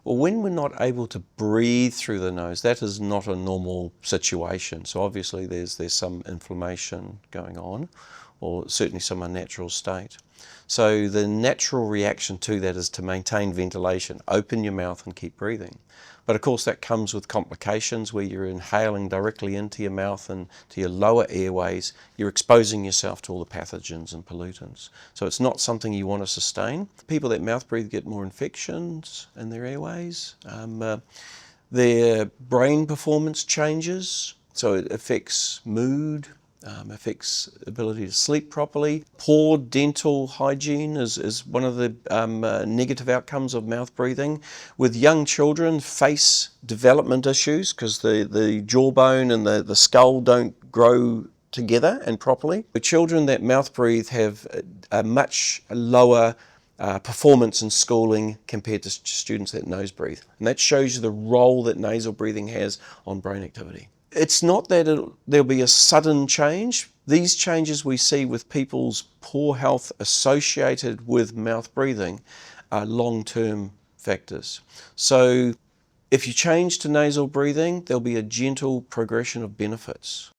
Well, when we're not able to breathe through the nose, that is not a normal situation. So obviously there's some inflammation going on, or certainly some unnatural state. So the natural reaction to that is to maintain ventilation, open your mouth and keep breathing. But of course that comes with complications where you're inhaling directly into your mouth and to your lower airways. You're exposing yourself to all the pathogens and pollutants. So it's not something you want to sustain. People that mouth breathe get more infections in their airways. Their brain performance changes, so it affects mood, affects ability to sleep properly. Poor dental hygiene is one of the negative outcomes of mouth breathing. With young children, face development issues because the jawbone and the skull don't grow together and properly. The children that mouth breathe have a much lower performance in schooling compared to students that nose breathe. And that shows you the role that nasal breathing has on brain activity. It's not that there'll be a sudden change. These changes we see with people's poor health associated with mouth breathing are long-term factors. So if you change to nasal breathing, there'll be a gentle progression of benefits.